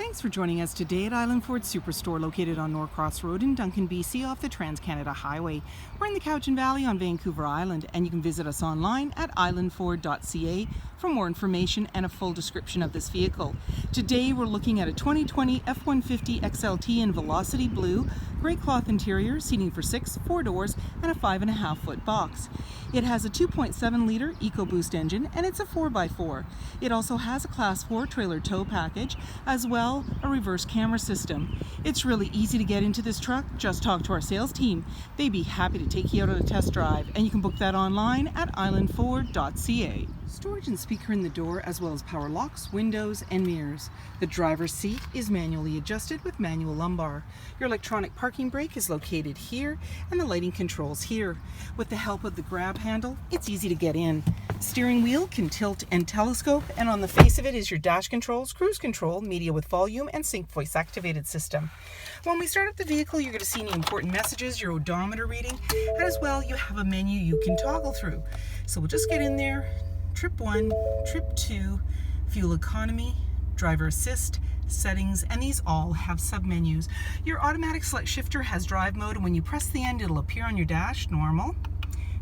Thanks for joining us today at Island Ford Superstore, located on Norcross Road in Duncan, BC, off the Trans-Canada Highway. We're in the Cowichan Valley on Vancouver Island, and you can visit us online at islandford.ca for more information and a full description of this vehicle. Today we're looking at a 2020 F-150 XLT in Velocity Blue, grey cloth interior, seating for 6, 4 doors, and a 5.5-foot box. It has a 2.7-liter EcoBoost engine, and it's a 4x4. It also has a Class 4 trailer tow package, as well a reverse camera system. It's really easy to get into this truck. Just talk to our sales team. They'd be happy to take you out on a test drive, and you can book that online at islandford.ca. Storage and speaker in the door, as well as power locks, windows, and mirrors. The driver's seat is manually adjusted with manual lumbar. Your electronic parking brake is located here, and the lighting controls here. With the help of the grab handle, it's easy to get in. Steering wheel can tilt and telescope, and on the face of it is your dash controls, cruise control, media with volume, and sync voice activated system. When we start up the vehicle, you're going to see any important messages, your odometer reading, and as well you have a menu you can toggle through. So we'll just get in there. Trip 1, Trip 2, Fuel Economy, Driver Assist, Settings, and these all have submenus. Your automatic select shifter has drive mode, and when you press the end, it'll appear on your dash, normal,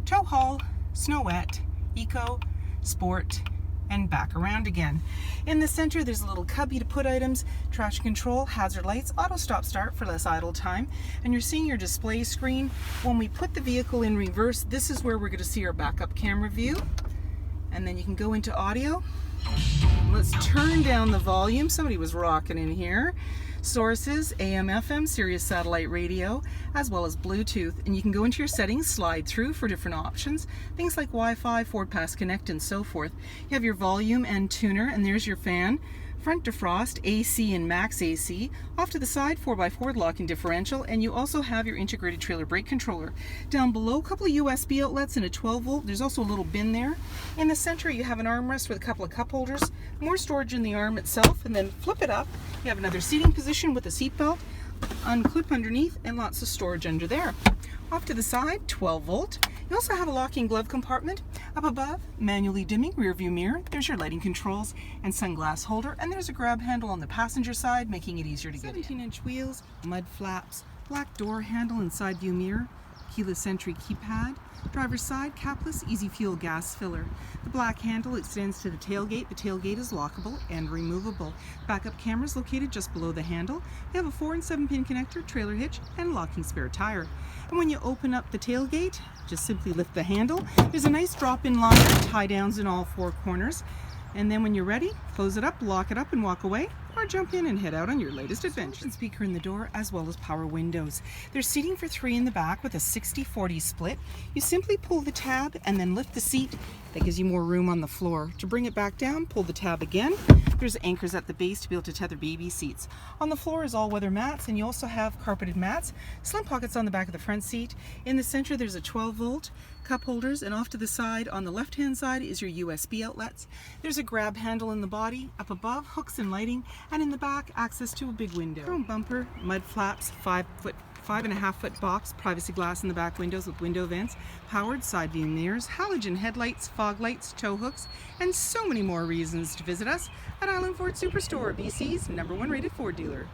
tow haul, snowette, eco, sport, and back around again. In the center, there's a little cubby to put items, traction control, hazard lights, auto stop start for less idle time, and you're seeing your display screen. When we put the vehicle in reverse, this is where we're going to see our backup camera view. And then you can go into audio. Let's turn down the volume. Somebody was rocking in here. Sources, AM, FM, Sirius satellite radio, as well as Bluetooth. And you can go into your settings, slide through for different options. Things like Wi-Fi, Ford Pass Connect, and so forth. You have your volume and tuner, and there's your fan. Front defrost, AC and max AC. Off to the side, 4x4 locking differential, and you also have your integrated trailer brake controller. Down below, a couple of USB outlets and a 12-volt. There's also a little bin there. In the center, you have an armrest with a couple of cup holders, more storage in the arm itself, and then flip it up. You have another seating position with a seat belt, unclip underneath, and lots of storage under there. Off to the side, 12-volt. You also have a locking glove compartment. Up above, manually dimming rear view mirror. There's your lighting controls and sunglass holder, and there's a grab handle on the passenger side, making it easier to get in. 17-inch wheels, mud flaps, black door handle and side view mirror, keyless entry keypad, driver's side capless easy fuel gas filler. The black handle extends to the tailgate. The tailgate is lockable and removable. Backup cameras located just below the handle. You have a 4 and 7-pin connector, trailer hitch, and locking spare tire. And when you open up the tailgate, just simply lift the handle. There's a nice drop-in liner, tie downs in all 4 corners. And then when you're ready, close it up, lock it up, and walk away, or jump in and head out on your latest adventure. And speaker in the door, as well as power windows. There's seating for 3 in the back with a 60-40 split. You simply pull the tab and then lift the seat. That gives you more room on the floor. To bring it back down, pull the tab again. There's anchors at the base to be able to tether baby seats. On the floor is all-weather mats, and you also have carpeted mats. Slim pockets on the back of the front seat. In the center, there's a 12-volt cup holders, and off to the side, on the left-hand side, is your USB outlets. There's a grab handle in the body. Up above, hooks and lighting, and in the back, access to a big window. Chrome bumper, mud flaps, 5.5-foot box, privacy glass in the back windows with window vents, powered side view mirrors, halogen headlights, fog lights, tow hooks, and so many more reasons to visit us at Island Ford Superstore, BC's #1 rated Ford dealer.